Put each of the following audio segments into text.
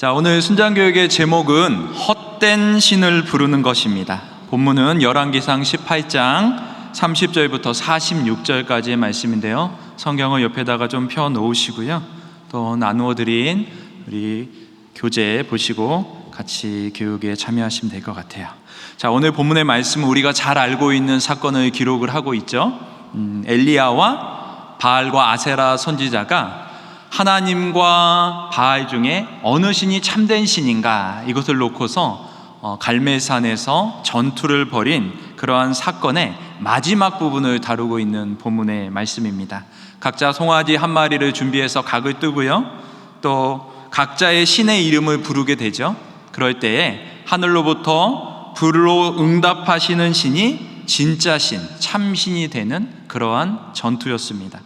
자, 오늘 순장교육의 제목은 헛된 신을 부르는 것입니다. 본문은 열왕기상 18장 30절부터 46절까지의 말씀인데요, 성경을 옆에다가 좀 펴 놓으시고요, 또 나누어 드린 우리 교재 보시고 같이 교육에 참여하시면 될 것 같아요. 자, 오늘 본문의 말씀은 우리가 잘 알고 있는 사건을 기록을 하고 있죠. 엘리야와 바알과 아세라 선지자가 하나님과 바알 중에 어느 신이 참된 신인가, 이것을 놓고서 갈멜산에서 전투를 벌인 그러한 사건의 마지막 부분을 다루고 있는 본문의 말씀입니다. 각자 송아지 한 마리를 준비해서 각을 뜨고요, 또 각자의 신의 이름을 부르게 되죠. 그럴 때에 하늘로부터 불로 응답하시는 신이 진짜 신, 참신이 되는 그러한 전투였습니다.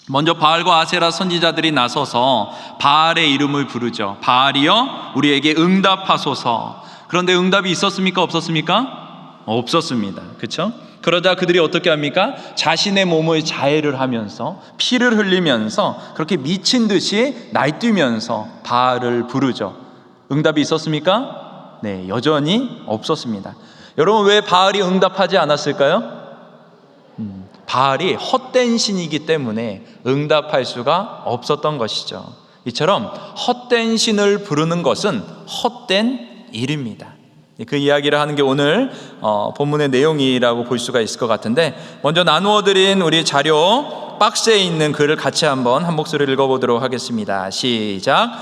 먼저 바알과 아세라 선지자들이 나서서 바알의 이름을 부르죠. 바알이여 우리에게 응답하소서. 그런데 응답이 있었습니까? 없었습니까? 없었습니다. 그렇죠? 그러자 그들이 어떻게 합니까? 자신의 몸을 자해를 하면서 피를 흘리면서 그렇게 미친 듯이 날뛰면서 바알을 부르죠. 응답이 있었습니까? 네, 여전히 없었습니다. 여러분, 왜 바알이 응답하지 않았을까요? 바알이 헛된 신이기 때문에 응답할 수가 없었던 것이죠. 이처럼 헛된 신을 부르는 것은 헛된 일입니다. 그 이야기를 하는 게 오늘 본문의 내용이라고 볼 수가 있을 것 같은데, 먼저 나누어 드린 우리 자료 박스에 있는 글을 같이 한번 한 목소리를 읽어보도록 하겠습니다. 시작.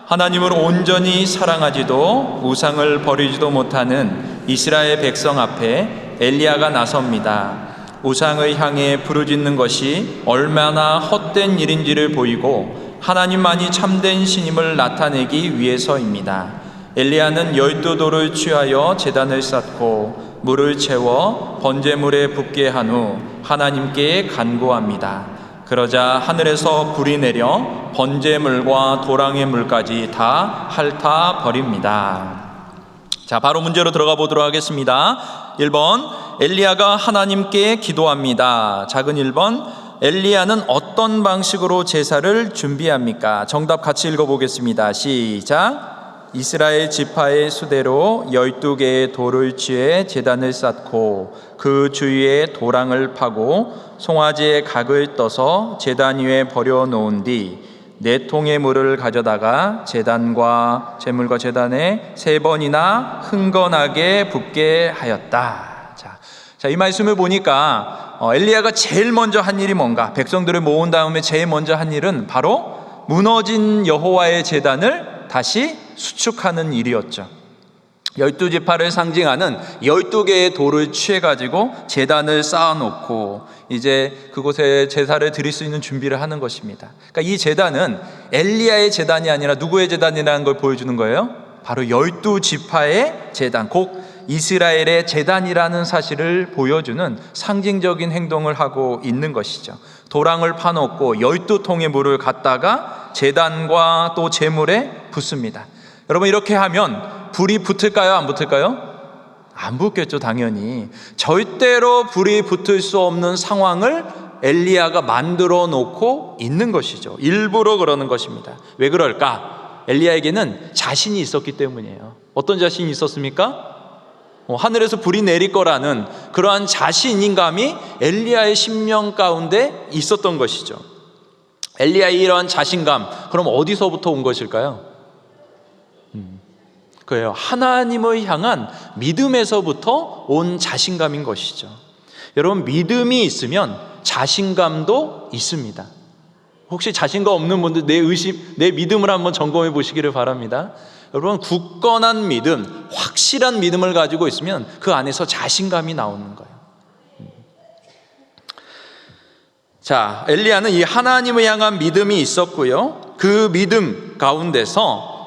하나님을 온전히 사랑하지도 우상을 버리지도 못하는 이스라엘 백성 앞에 엘리야가 나섭니다. 우상을 향해 부르짖는 것이 얼마나 헛된 일인지를 보이고 하나님만이 참된 신임을 나타내기 위해서입니다. 엘리야는 12돌을 취하여 제단을 쌓고 물을 채워 번제물에 붓게 한 후 하나님께 간구합니다. 그러자 하늘에서 불이 내려 번제물과 도랑의 물까지 다 핥아 버립니다. 자, 바로 문제로 들어가 보도록 하겠습니다. 1번, 엘리야가 하나님께 기도합니다. 작은 1번, 엘리야는 어떤 방식으로 제사를 준비합니까? 정답 같이 읽어보겠습니다. 시작. 이스라엘 지파의 수대로 12개의 돌을 취해 제단을 쌓고 그 주위에 도랑을 파고 송아지의 각을 떠서 제단 위에 버려놓은 뒤 4통의 물을 가져다가 제단과 제물과 제단에 3번이나 흥건하게 붓게 하였다. 자, 이 말씀을 보니까 엘리야가 제일 먼저 한 일이 뭔가, 백성들을 모은 다음에 제일 먼저 한 일은 바로 무너진 여호와의 제단을 다시 수축하는 일이었죠. 12지파를 상징하는 12개의 돌을 취해가지고 제단을 쌓아놓고 이제 그곳에 제사를 드릴 수 있는 준비를 하는 것입니다. 그러니까 이 제단은 엘리야의 제단이 아니라 누구의 제단이라는 걸 보여주는 거예요? 바로 12지파의 제단, 곧 이스라엘의 제단이라는 사실을 보여주는 상징적인 행동을 하고 있는 것이죠. 도랑을 파놓고 12통의 물을 갖다가 제단과 또 제물에 붓습니다. 여러분, 이렇게 하면 불이 붙을까요? 안 붙을까요? 안 붙겠죠, 당연히. 절대로 불이 붙을 수 없는 상황을 엘리야가 만들어 놓고 있는 것이죠. 일부러 그러는 것입니다. 왜 그럴까? 엘리야에게는 자신이 있었기 때문이에요. 어떤 자신이 있었습니까? 하늘에서 불이 내릴 거라는 그러한 자신감이 엘리야의 심령 가운데 있었던 것이죠. 엘리야의 이러한 자신감, 그럼 어디서부터 온 것일까요? 그래요. 하나님을 향한 믿음에서부터 온 자신감인 것이죠. 여러분, 믿음이 있으면 자신감도 있습니다. 혹시 자신감 없는 분들 내 믿음을 한번 점검해 보시기를 바랍니다. 여러분, 굳건한 믿음, 확실한 믿음을 가지고 있으면 그 안에서 자신감이 나오는 거예요. 자, 엘리야는 이 하나님을 향한 믿음이 있었고요, 그 믿음 가운데서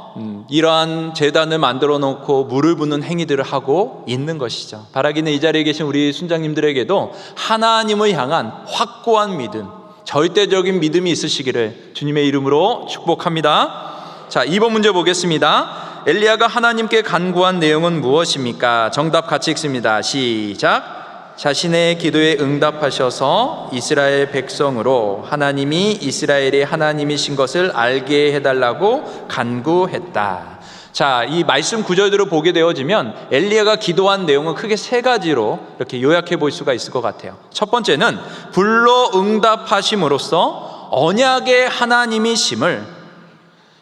이러한 제단을 만들어 놓고 물을 붓는 행위들을 하고 있는 것이죠. 바라기는 이 자리에 계신 우리 순장님들에게도 하나님을 향한 확고한 믿음, 절대적인 믿음이 있으시기를 주님의 이름으로 축복합니다. 자, 2번 문제 보겠습니다. 엘리야가 하나님께 간구한 내용은 무엇입니까? 정답 같이 읽습니다. 시작. 자신의 기도에 응답하셔서 이스라엘 백성으로 하나님이 이스라엘의 하나님이신 것을 알게 해달라고 간구했다. 자, 이 말씀 구절들을 보게 되어지면 엘리야가 기도한 내용은 크게 세 가지로 이렇게 요약해 볼 수가 있을 것 같아요. 첫 번째는 불로 응답하심으로써 언약의 하나님이심을,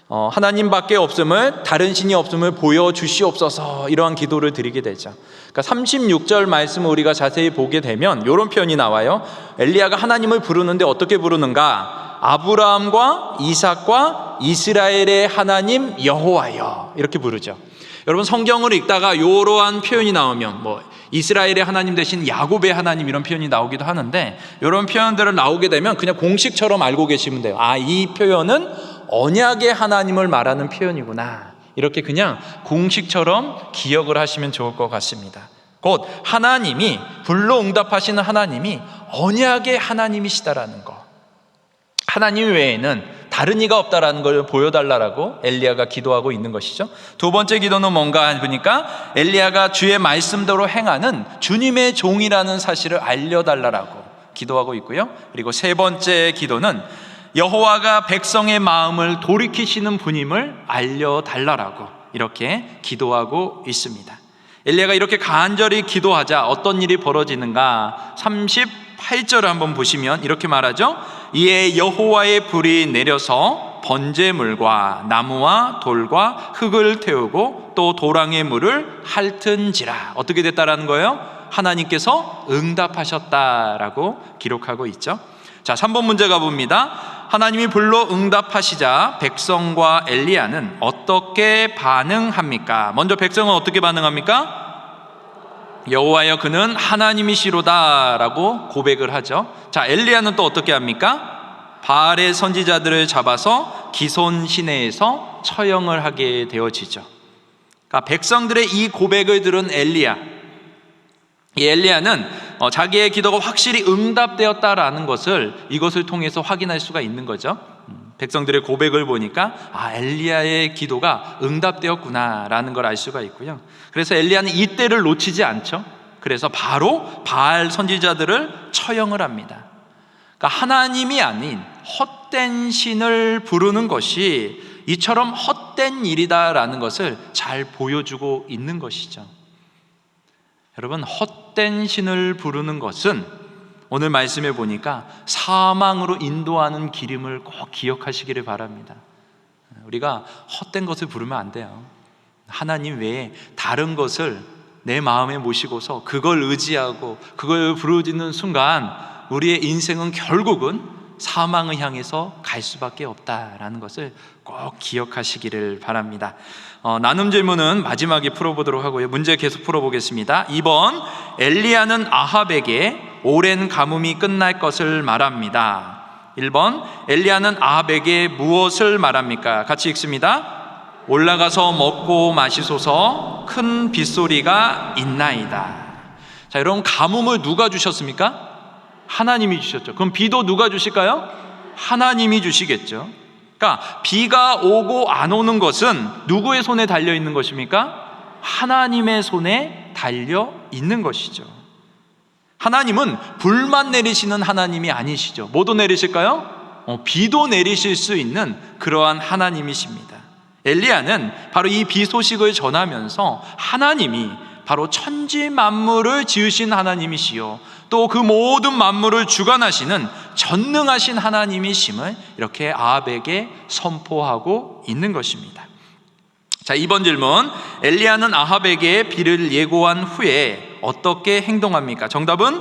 하나님밖에 없음을, 다른 신이 없음을 보여주시옵소서, 이러한 기도를 드리게 되죠. 그러니까 36절 말씀을 우리가 자세히 보게 되면 이런 표현이 나와요. 엘리야가 하나님을 부르는데 어떻게 부르는가? 아브라함과 이삭과 이스라엘의 하나님 여호와여, 이렇게 부르죠. 여러분, 성경을 읽다가 이러한 표현이 나오면 이스라엘의 하나님 대신 야곱의 하나님, 이런 표현이 나오기도 하는데, 이런 표현들을 나오게 되면 그냥 공식처럼 알고 계시면 돼요. 이 표현은 언약의 하나님을 말하는 표현이구나, 이렇게 그냥 공식처럼 기억을 하시면 좋을 것 같습니다. 곧 하나님이, 불로 응답하시는 하나님이 언약의 하나님이시다라는 거, 하나님 외에는 다른 이가 없다라는 걸 보여달라고 엘리야가 기도하고 있는 것이죠. 두 번째 기도는 뭔가 보니까 엘리야가 주의 말씀대로 행하는 주님의 종이라는 사실을 알려달라고 기도하고 있고요. 그리고 세 번째 기도는 여호와가 백성의 마음을 돌이키시는 분임을 알려달라고 이렇게 기도하고 있습니다. 엘리야가 이렇게 간절히 기도하자 어떤 일이 벌어지는가? 38절을 한번 보시면 이렇게 말하죠. 이에 여호와의 불이 내려서 번제물과 나무와 돌과 흙을 태우고 또 도랑의 물을 핥은지라. 어떻게 됐다라는 거예요? 하나님께서 응답하셨다라고 기록하고 있죠. 자, 3번 문제 가봅니다. 하나님이 불로 응답하시자 백성과 엘리야는 어떻게 반응합니까? 먼저 백성은 어떻게 반응합니까? 여호와여, 그는 하나님이시로다 라고 고백을 하죠. 자, 엘리야는 또 어떻게 합니까? 바알의 선지자들을 잡아서 기손 시내에서 처형을 하게 되어지죠. 그러니까 백성들의 이 고백을 들은 엘리야, 이 엘리야는 자기의 기도가 확실히 응답되었다라는 것을 이것을 통해서 확인할 수가 있는 거죠. 백성들의 고백을 보니까 엘리야의 기도가 응답되었구나라는 걸 알 수가 있고요. 그래서 엘리야는 이때를 놓치지 않죠. 그래서 바로 바알 선지자들을 처형을 합니다. 그러니까 하나님이 아닌 헛된 신을 부르는 것이 이처럼 헛된 일이다라는 것을 잘 보여주고 있는 것이죠. 여러분, 헛된 신을 부르는 것은 오늘 말씀에 보니까 사망으로 인도하는 길임을 꼭 기억하시기를 바랍니다. 우리가 헛된 것을 부르면 안 돼요. 하나님 외에 다른 것을 내 마음에 모시고서 그걸 의지하고 그걸 부르짖는 순간 우리의 인생은 결국은 사망을 향해서 갈 수밖에 없다라는 것을 꼭 기억하시기를 바랍니다. 나눔 질문은 마지막에 풀어보도록 하고요. 문제 계속 풀어보겠습니다. 2번, 엘리야는 아합에게 오랜 가뭄이 끝날 것을 말합니다. 1번, 엘리야는 아합에게 무엇을 말합니까? 같이 읽습니다. 올라가서 먹고 마시소서, 큰 빗소리가 있나이다. 자, 여러분, 가뭄을 누가 주셨습니까? 하나님이 주셨죠. 그럼 비도 누가 주실까요? 하나님이 주시겠죠. 그러니까 비가 오고 안 오는 것은 누구의 손에 달려 있는 것입니까? 하나님의 손에 달려 있는 것이죠. 하나님은 불만 내리시는 하나님이 아니시죠. 뭐도 내리실까요? 비도 내리실 수 있는 그러한 하나님이십니다. 엘리야는 바로 이 비 소식을 전하면서 하나님이 바로 천지 만물을 지으신 하나님이시요 또 그 모든 만물을 주관하시는 전능하신 하나님이심을 이렇게 아합에게 선포하고 있는 것입니다. 자, 2번 질문, 엘리야는 아합에게 비를 예고한 후에 어떻게 행동합니까? 정답은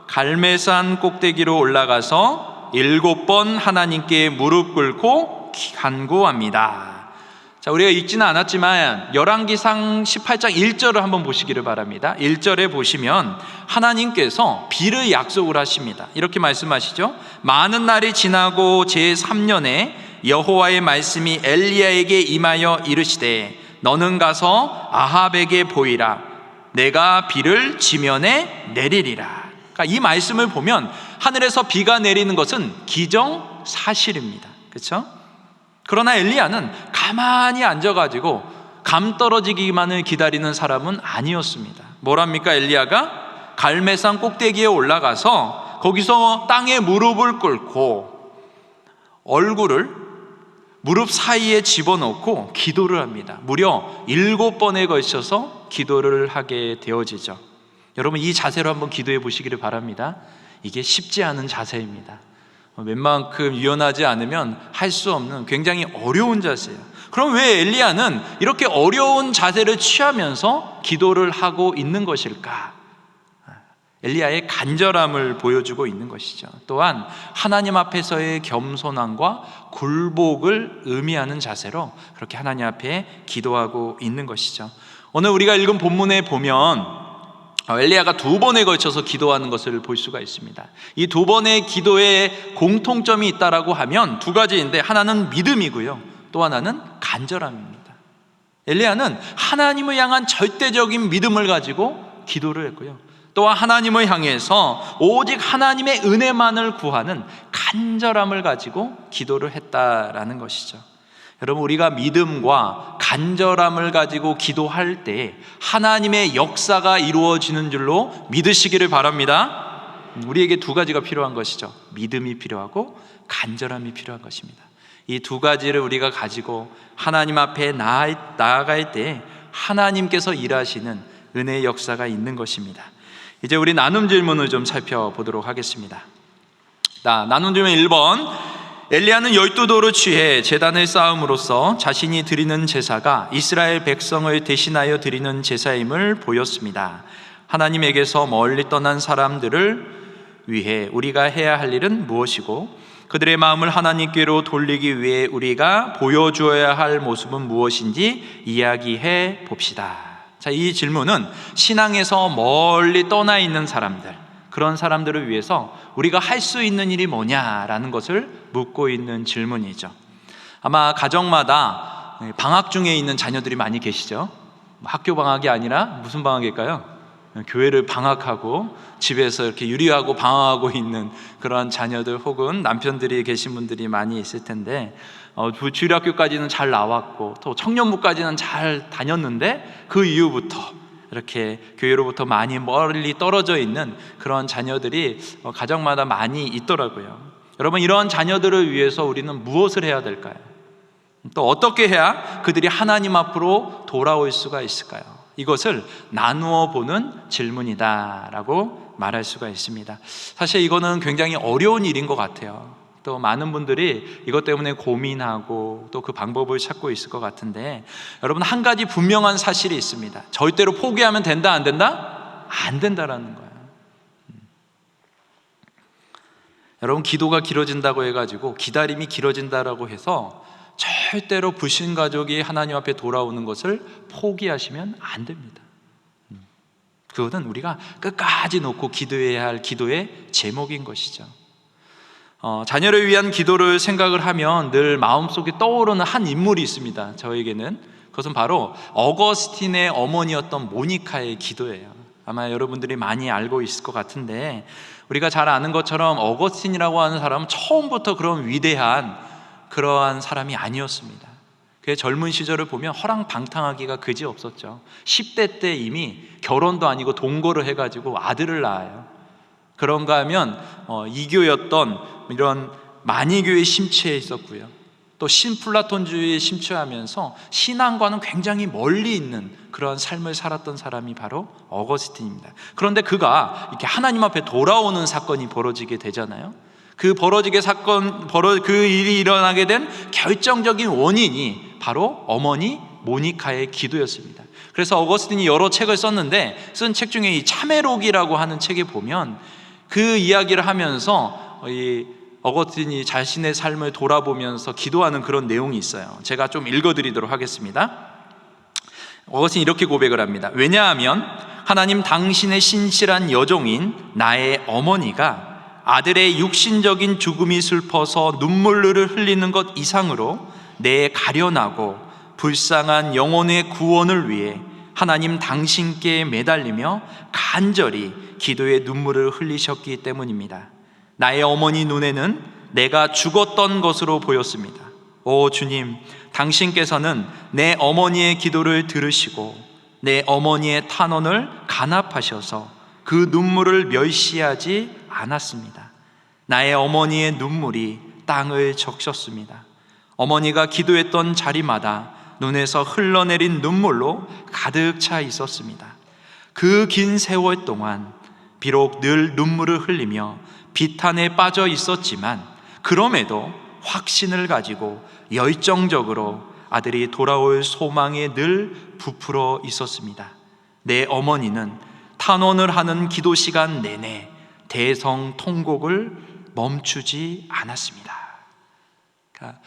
갈멜산 꼭대기로 올라가서 7번 하나님께 무릎 꿇고 간구합니다. 자, 우리가 읽지는 않았지만 열왕기상 18장 1절을 한번 보시기를 바랍니다. 1절에 보시면 하나님께서 비를 약속을 하십니다. 이렇게 말씀하시죠. 많은 날이 지나고 제3년에 여호와의 말씀이 엘리야에게 임하여 이르시되 너는 가서 아합에게 보이라. 내가 비를 지면에 내리리라. 그러니까 이 말씀을 보면 하늘에서 비가 내리는 것은 기정사실입니다. 그렇죠? 그러나 엘리야는 가만히 앉아가지고 감 떨어지기만을 기다리는 사람은 아니었습니다. 뭐랍니까? 엘리야가 갈매산 꼭대기에 올라가서 거기서 땅에 무릎을 꿇고 얼굴을 무릎 사이에 집어넣고 기도를 합니다. 무려 7번에 걸쳐서 기도를 하게 되어지죠. 여러분, 이 자세로 한번 기도해 보시기를 바랍니다. 이게 쉽지 않은 자세입니다. 웬만큼 유연하지 않으면 할 수 없는 굉장히 어려운 자세예요. 그럼 왜 엘리야는 이렇게 어려운 자세를 취하면서 기도를 하고 있는 것일까? 엘리야의 간절함을 보여주고 있는 것이죠. 또한 하나님 앞에서의 겸손함과 굴복을 의미하는 자세로 그렇게 하나님 앞에 기도하고 있는 것이죠. 오늘 우리가 읽은 본문에 보면 엘리야가 2번에 걸쳐서 기도하는 것을 볼 수가 있습니다. 이 2번의 기도에 공통점이 있다라고 하면 2가지인데, 하나는 믿음이고요, 또 하나는 간절함입니다. 엘리야는 하나님을 향한 절대적인 믿음을 가지고 기도를 했고요, 또한 하나님을 향해서 오직 하나님의 은혜만을 구하는 간절함을 가지고 기도를 했다라는 것이죠. 여러분, 우리가 믿음과 간절함을 가지고 기도할 때 하나님의 역사가 이루어지는 줄로 믿으시기를 바랍니다. 우리에게 2가지가 필요한 것이죠. 믿음이 필요하고 간절함이 필요한 것입니다. 이 2가지를 우리가 가지고 하나님 앞에 나아갈 때 하나님께서 일하시는 은혜의 역사가 있는 것입니다. 이제 우리 나눔 질문을 좀 살펴보도록 하겠습니다. 나눔 질문 1번, 엘리야는 12돌을 취해 제단을 쌓음으로써 자신이 드리는 제사가 이스라엘 백성을 대신하여 드리는 제사임을 보였습니다. 하나님에게서 멀리 떠난 사람들을 위해 우리가 해야 할 일은 무엇이고, 그들의 마음을 하나님께로 돌리기 위해 우리가 보여주어야 할 모습은 무엇인지 이야기해 봅시다. 자, 이 질문은 신앙에서 멀리 떠나 있는 사람들, 그런 사람들을 위해서 우리가 할 수 있는 일이 뭐냐라는 것을 묻고 있는 질문이죠. 아마 가정마다 방학 중에 있는 자녀들이 많이 계시죠. 학교 방학이 아니라 무슨 방학일까요? 교회를 방학하고 집에서 이렇게 유리하고 방황하고 있는 그런 자녀들, 혹은 남편들이 계신 분들이 많이 있을 텐데, 주일학교까지는 잘 나왔고 또 청년부까지는 잘 다녔는데 그 이후부터 이렇게 교회로부터 많이 멀리 떨어져 있는 그런 자녀들이 가정마다 많이 있더라고요. 여러분, 이런 자녀들을 위해서 우리는 무엇을 해야 될까요? 또 어떻게 해야 그들이 하나님 앞으로 돌아올 수가 있을까요? 이것을 나누어 보는 질문이다라고 말할 수가 있습니다. 사실 이거는 굉장히 어려운 일인 것 같아요. 또 많은 분들이 이것 때문에 고민하고 또 그 방법을 찾고 있을 것 같은데, 여러분, 한 가지 분명한 사실이 있습니다. 절대로 포기하면 된다, 안 된다? 안 된다라는 거예요. 여러분, 기도가 길어진다고 해가지고, 기다림이 길어진다라고 해서 절대로 불신 가족이 하나님 앞에 돌아오는 것을 포기하시면 안 됩니다. 그것은 우리가 끝까지 놓고 기도해야 할 기도의 제목인 것이죠. 자녀를 위한 기도를 생각을 하면 늘 마음속에 떠오르는 한 인물이 있습니다. 저에게는 그것은 바로 어거스틴의 어머니였던 모니카의 기도예요. 아마 여러분들이 많이 알고 있을 것 같은데, 우리가 잘 아는 것처럼 어거스틴이라고 하는 사람은 처음부터 그런 위대한 그러한 사람이 아니었습니다. 그의 젊은 시절을 보면 허랑방탕하기가 그지없었죠. 10대 때 이미 결혼도 아니고 동거를 해가지고 아들을 낳아요. 그런가 하면 이교였던 이런 마니교에 심취해 있었고요, 또 신플라톤주의에 심취하면서 신앙과는 굉장히 멀리 있는 그런 삶을 살았던 사람이 바로 어거스틴입니다. 그런데 그가 이렇게 하나님 앞에 돌아오는 사건이 벌어지게 되잖아요. 그 일이 일어나게 된 결정적인 원인이 바로 어머니 모니카의 기도였습니다. 그래서 어거스틴이 여러 책을 썼는데, 쓴 책 중에 이 참회록이라고 하는 책에 보면 그 이야기를 하면서 이 어거스틴이 자신의 삶을 돌아보면서 기도하는 그런 내용이 있어요. 제가 좀 읽어드리도록 하겠습니다. 어거스틴이 이렇게 고백을 합니다. 왜냐하면 하나님, 당신의 신실한 여종인 나의 어머니가 아들의 육신적인 죽음이 슬퍼서 눈물을 흘리는 것 이상으로 내 가련하고 불쌍한 영혼의 구원을 위해 하나님 당신께 매달리며 간절히 기도의 눈물을 흘리셨기 때문입니다. 나의 어머니 눈에는 내가 죽었던 것으로 보였습니다. 오 주님, 당신께서는 내 어머니의 기도를 들으시고 내 어머니의 탄원을 간합하셔서 그 눈물을 멸시하지 않았습니다. 나의 어머니의 눈물이 땅을 적셨습니다. 어머니가 기도했던 자리마다 눈에서 흘러내린 눈물로 가득 차 있었습니다. 그 긴 세월 동안 비록 늘 눈물을 흘리며 비탄에 빠져 있었지만 그럼에도 확신을 가지고 열정적으로 아들이 돌아올 소망에 늘 부풀어 있었습니다. 내 어머니는 탄원을 하는 기도 시간 내내 대성통곡을 멈추지 않았습니다. 그러니까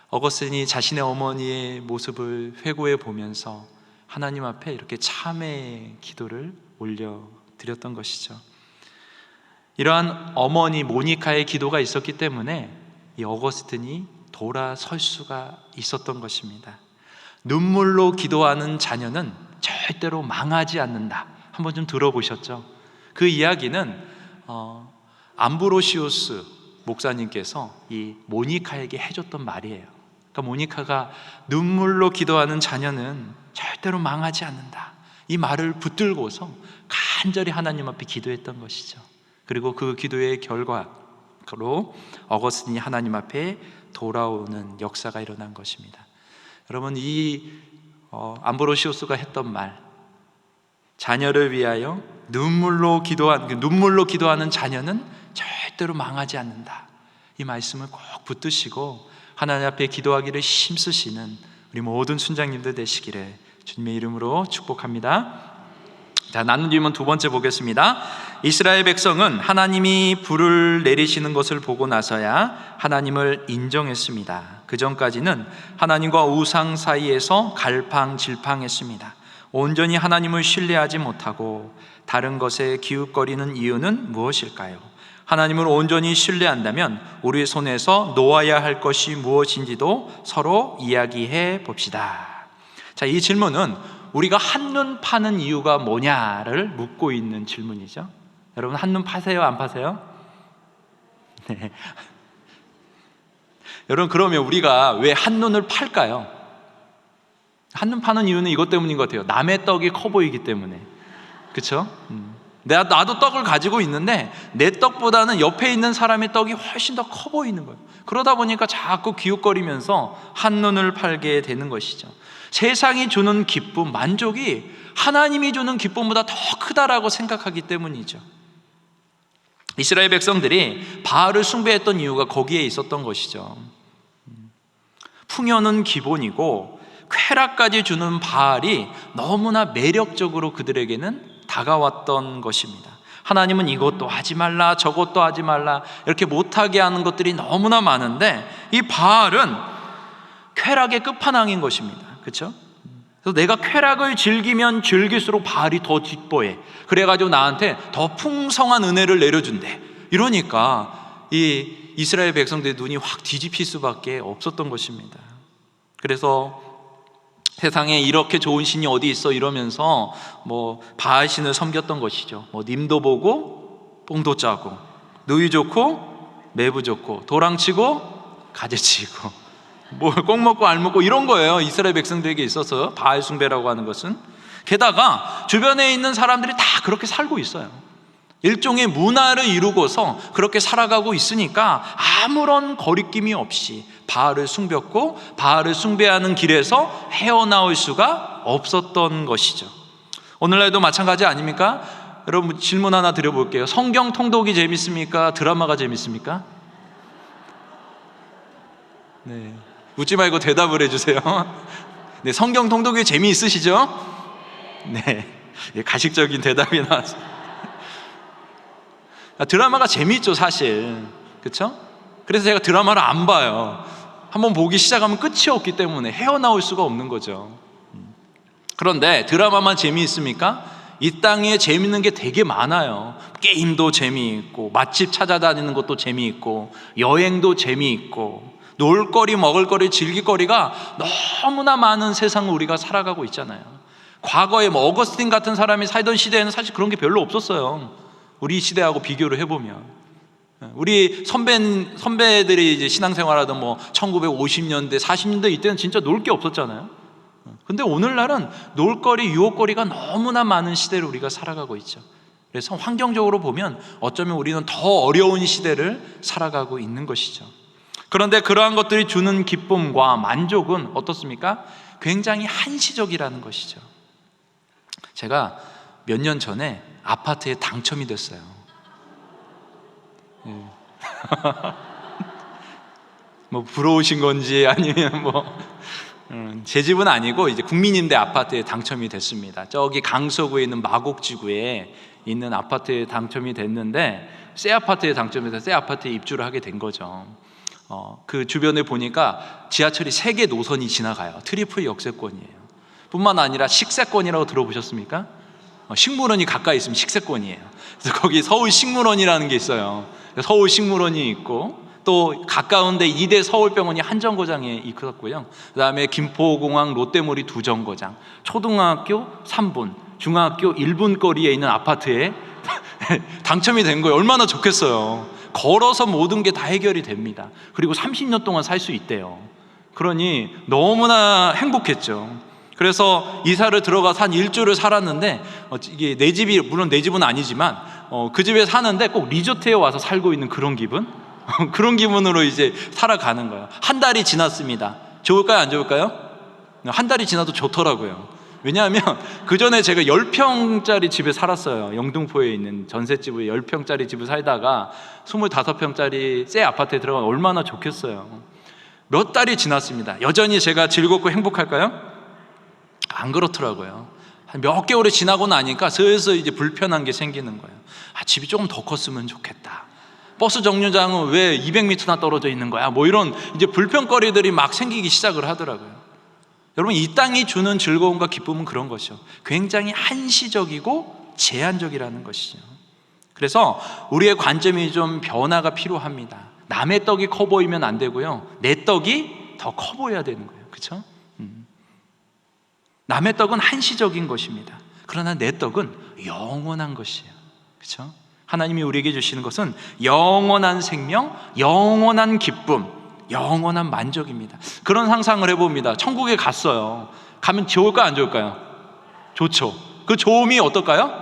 어거스틴이 자신의 어머니의 모습을 회고해 보면서 하나님 앞에 이렇게 참회의 기도를 올려드렸던 것이죠. 이러한 어머니 모니카의 기도가 있었기 때문에 이 어거스틴이 돌아설 수가 있었던 것입니다. 눈물로 기도하는 자녀는 절대로 망하지 않는다. 한번 좀 들어보셨죠? 그 이야기는 암브로시우스 목사님께서 이 모니카에게 해줬던 말이에요. 그러니까 모니카가 눈물로 기도하는 자녀는 절대로 망하지 않는다, 이 말을 붙들고서 간절히 하나님 앞에 기도했던 것이죠. 그리고 그 기도의 결과로 어거스틴이 하나님 앞에 돌아오는 역사가 일어난 것입니다. 여러분, 이 암브로시우스가 했던 말, 자녀를 위하여 눈물로 기도하는 자녀는 절대로 망하지 않는다, 이 말씀을 꼭 붙드시고 하나님 앞에 기도하기를 힘쓰시는 우리 모든 순장님들 되시기를 주님의 이름으로 축복합니다. 자, 나눈 질문 두 번째 보겠습니다. 이스라엘 백성은 하나님이 불을 내리시는 것을 보고 나서야 하나님을 인정했습니다. 그 전까지는 하나님과 우상 사이에서 갈팡질팡했습니다. 온전히 하나님을 신뢰하지 못하고 다른 것에 기웃거리는 이유는 무엇일까요? 하나님을 온전히 신뢰한다면 우리 손에서 놓아야 할 것이 무엇인지도 서로 이야기해 봅시다. 자, 이 질문은 우리가 한눈 파는 이유가 뭐냐를 묻고 있는 질문이죠. 여러분, 한눈 파세요? 안 파세요? 네. 여러분, 그러면 우리가 왜 한눈을 팔까요? 한눈 파는 이유는 이것 때문인 것 같아요. 남의 떡이 커 보이기 때문에. 그렇죠? 나도 떡을 가지고 있는데 내 떡보다는 옆에 있는 사람의 떡이 훨씬 더 커 보이는 거예요. 그러다 보니까 자꾸 기웃거리면서 한눈을 팔게 되는 것이죠. 세상이 주는 기쁨, 만족이 하나님이 주는 기쁨보다 더 크다라고 생각하기 때문이죠. 이스라엘 백성들이 바알을 숭배했던 이유가 거기에 있었던 것이죠. 풍요는 기본이고 쾌락까지 주는 바알이 너무나 매력적으로 그들에게는 다가왔던 것입니다. 하나님은 이것도 하지 말라, 저것도 하지 말라, 이렇게 못하게 하는 것들이 너무나 많은데 이 바알은 쾌락의 끝판왕인 것입니다. 그렇죠? 그래서 내가 쾌락을 즐기면 즐길수록 바알이 더 기뻐해. 그래가지고 나한테 더 풍성한 은혜를 내려준대. 이러니까 이 이스라엘 백성들의 눈이 확 뒤집힐 수밖에 없었던 것입니다. 그래서 세상에 이렇게 좋은 신이 어디 있어 이러면서 바알 신을 섬겼던 것이죠. 님도 보고 뽕도 짜고 누이 좋고 매부 좋고 도랑치고 가재치고 꼭 먹고 알 먹고 이런 거예요. 이스라엘 백성들에게 있어서 바알 숭배라고 하는 것은. 게다가 주변에 있는 사람들이 다 그렇게 살고 있어요. 일종의 문화를 이루고서 그렇게 살아가고 있으니까 아무런 거리낌이 없이 바알을 숭배했고 바알을 숭배하는 길에서 헤어나올 수가 없었던 것이죠. 오늘날도 마찬가지 아닙니까? 여러분, 질문 하나 드려볼게요. 성경 통독이 재밌습니까? 드라마가 재밌습니까? 네, 웃지 말고 대답을 해주세요. 네, 성경 통독이 재미있으시죠? 네, 가식적인 대답이 나왔어요. 드라마가 재미있죠, 사실. 그렇죠? 그래서 제가 드라마를 안 봐요. 한번 보기 시작하면 끝이 없기 때문에 헤어나올 수가 없는 거죠. 그런데 드라마만 재미있습니까? 이 땅에 재미있는 게 되게 많아요. 게임도 재미있고 맛집 찾아다니는 것도 재미있고 여행도 재미있고 놀거리, 먹을거리, 즐길거리가 너무나 많은 세상을 우리가 살아가고 있잖아요. 과거에 어거스틴 같은 사람이 살던 시대에는 사실 그런 게 별로 없었어요. 우리 시대하고 비교를 해보면 우리 선배들이 이제 신앙생활하던 1950년대, 40년대 이때는 진짜 놀 게 없었잖아요. 근데 오늘날은 놀거리, 유혹거리가 너무나 많은 시대를 우리가 살아가고 있죠. 그래서 환경적으로 보면 어쩌면 우리는 더 어려운 시대를 살아가고 있는 것이죠. 그런데 그러한 것들이 주는 기쁨과 만족은 어떻습니까? 굉장히 한시적이라는 것이죠. 제가 몇 년 전에 아파트에 당첨이 됐어요. 뭐 부러우신 건지 아니면 제 집은 아니고 이제 국민임대 아파트에 당첨이 됐습니다. 저기 강서구에 있는 마곡지구에 있는 아파트에 당첨이 됐는데, 새 아파트에 당첨돼서 새 아파트에 입주를 하게 된 거죠. 그 주변에 보니까 지하철이 3개 노선이 지나가요. 트리플 역세권이에요. 뿐만 아니라 식세권이라고 들어보셨습니까? 식물원이 가까이 있으면 식세권이에요. 그래서 거기 서울식물원이라는 게 있어요. 서울식물원이 있고, 또 가까운데 이대 서울병원이 한 정거장에 있었고요. 그 다음에 김포공항 롯데몰이 2정거장, 초등학교 3분, 중학교 1분 거리에 있는 아파트에 당첨이 된 거예요. 얼마나 좋겠어요. 걸어서 모든 게 다 해결이 됩니다. 그리고 30년 동안 살 수 있대요. 그러니 너무나 행복했죠. 그래서 이사를 들어가서 한 일주를 살았는데, 이게 내 집이, 물론 내 집은 아니지만 그 집에 사는데 꼭 리조트에 와서 살고 있는 그런 기분? 그런 기분으로 이제 살아가는 거예요. 한 달이 지났습니다. 좋을까요, 안 좋을까요? 한 달이 지나도 좋더라고요. 왜냐하면 그 전에 제가 10평짜리 집에 살았어요. 영등포에 있는 전셋집에 10평짜리 집을 살다가 25평짜리 새 아파트에 들어가면 얼마나 좋겠어요. 몇 달이 지났습니다. 여전히 제가 즐겁고 행복할까요? 안 그렇더라고요. 한 몇 개월이 지나고 나니까 슬슬 이제 불편한 게 생기는 거예요. 집이 조금 더 컸으면 좋겠다. 버스 정류장은 왜 200m나 떨어져 있는 거야? 이런 이제 불편거리들이 막 생기기 시작을 하더라고요. 여러분, 이 땅이 주는 즐거움과 기쁨은 그런 것이죠. 굉장히 한시적이고 제한적이라는 것이죠. 그래서 우리의 관점이 좀 변화가 필요합니다. 남의 떡이 커 보이면 안 되고요, 내 떡이 더 커 보여야 되는 거예요. 그렇죠? 남의 떡은 한시적인 것입니다. 그러나 내 떡은 영원한 것이에요. 그렇죠? 하나님이 우리에게 주시는 것은 영원한 생명, 영원한 기쁨, 영원한 만족입니다. 그런 상상을 해봅니다. 천국에 갔어요. 가면 좋을까요, 안 좋을까요? 좋죠. 그 좋음이 어떨까요?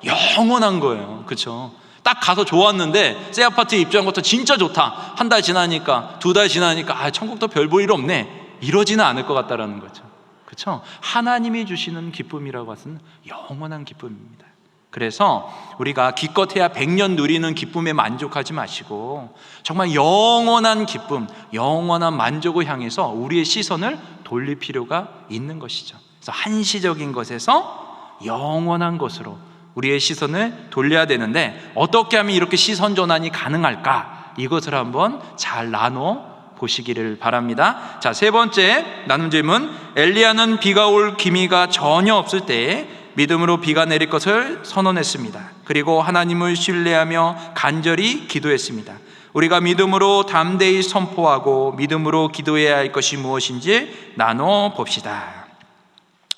영원한 거예요. 그렇죠? 딱 가서 좋았는데 새 아파트에 입주한 것도 진짜 좋다. 한 달 지나니까, 2달 지나니까 천국도 별 볼 일 없네. 이러지는 않을 것 같다라는 거죠. 그렇죠? 하나님이 주시는 기쁨이라고 하는 영원한 기쁨입니다. 그래서 우리가 기껏해야 100년 누리는 기쁨에 만족하지 마시고 정말 영원한 기쁨, 영원한 만족을 향해서 우리의 시선을 돌릴 필요가 있는 것이죠. 그래서 한시적인 것에서 영원한 것으로 우리의 시선을 돌려야 되는데, 어떻게 하면 이렇게 시선 전환이 가능할까? 이것을 한번 잘 나눠 보시기를 바랍니다. 자, 세 번째 나눈 질문, 엘리야는 비가 올 기미가 전혀 없을 때에 믿음으로 비가 내릴 것을 선언했습니다. 그리고 하나님을 신뢰하며 간절히 기도했습니다. 우리가 믿음으로 담대히 선포하고 믿음으로 기도해야 할 것이 무엇인지 나눠 봅시다.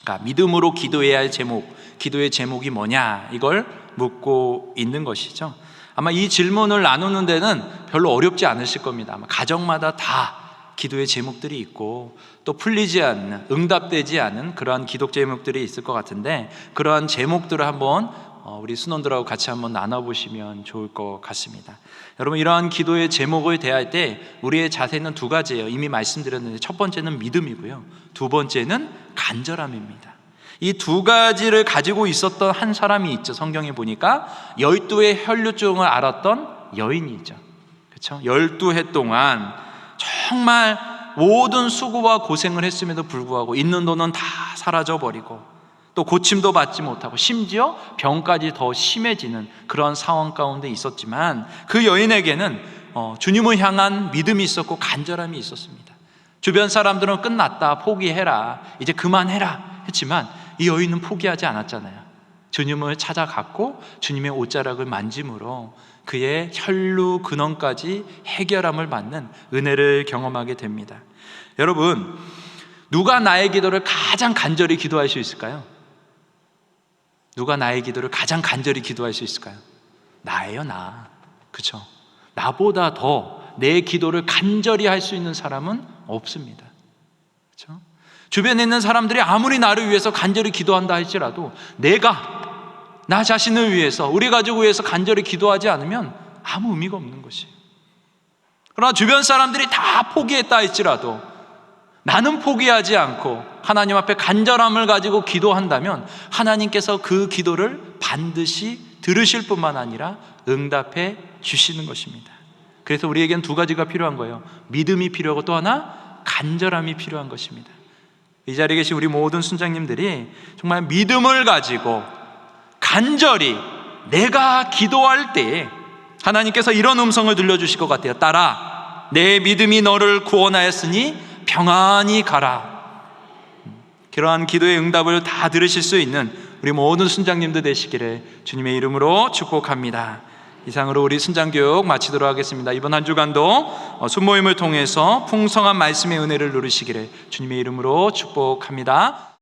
그러니까 믿음으로 기도해야 할 제목, 기도의 제목이 뭐냐, 이걸 묻고 있는 것이죠. 아마 이 질문을 나누는 데는 별로 어렵지 않으실 겁니다. 아마 가정마다 다 기도의 제목들이 있고 또 풀리지 않는, 응답되지 않은 그러한 기도 제목들이 있을 것 같은데, 그러한 제목들을 한번 우리 순원들하고 같이 한번 나눠보시면 좋을 것 같습니다. 여러분, 이러한 기도의 제목을 대할 때 우리의 자세는 2가지예요. 이미 말씀드렸는데, 첫 번째는 믿음이고요, 2번째는 간절함입니다. 이 2가지를 가지고 있었던 한 사람이 있죠. 성경에 보니까 12의 혈류증을 앓았던 여인이 있죠. 그렇죠? 12해 동안 정말 모든 수고와 고생을 했음에도 불구하고 있는 돈은 다 사라져버리고 또 고침도 받지 못하고 심지어 병까지 더 심해지는 그런 상황 가운데 있었지만, 그 여인에게는 주님을 향한 믿음이 있었고 간절함이 있었습니다. 주변 사람들은 끝났다, 포기해라, 이제 그만해라 했지만 이 여인은 포기하지 않았잖아요. 주님을 찾아갔고 주님의 옷자락을 만짐으로 그의 혈루 근원까지 해결함을 받는 은혜를 경험하게 됩니다. 여러분, 누가 나의 기도를 가장 간절히 기도할 수 있을까요? 누가 나의 기도를 가장 간절히 기도할 수 있을까요? 나예요, 나. 그렇죠? 나보다 더 내 기도를 간절히 할 수 있는 사람은 없습니다. 그렇죠? 주변에 있는 사람들이 아무리 나를 위해서 간절히 기도한다 할지라도 내가 나 자신을 위해서, 우리 가족을 위해서 간절히 기도하지 않으면 아무 의미가 없는 것이에요. 그러나 주변 사람들이 다 포기했다 할지라도 나는 포기하지 않고 하나님 앞에 간절함을 가지고 기도한다면 하나님께서 그 기도를 반드시 들으실 뿐만 아니라 응답해 주시는 것입니다. 그래서 우리에겐 두 가지가 필요한 거예요. 믿음이 필요하고 또 하나 간절함이 필요한 것입니다. 이 자리에 계신 우리 모든 순장님들이 정말 믿음을 가지고 간절히 내가 기도할 때에 하나님께서 이런 음성을 들려주실 것 같아요. 딸아, 내 믿음이 너를 구원하였으니 평안히 가라. 그러한 기도의 응답을 다 들으실 수 있는 우리 모든 순장님들 되시기를 주님의 이름으로 축복합니다. 이상으로 우리 순장교육 마치도록 하겠습니다. 이번 한 주간도 순모임을 통해서 풍성한 말씀의 은혜를 누리시기를 주님의 이름으로 축복합니다.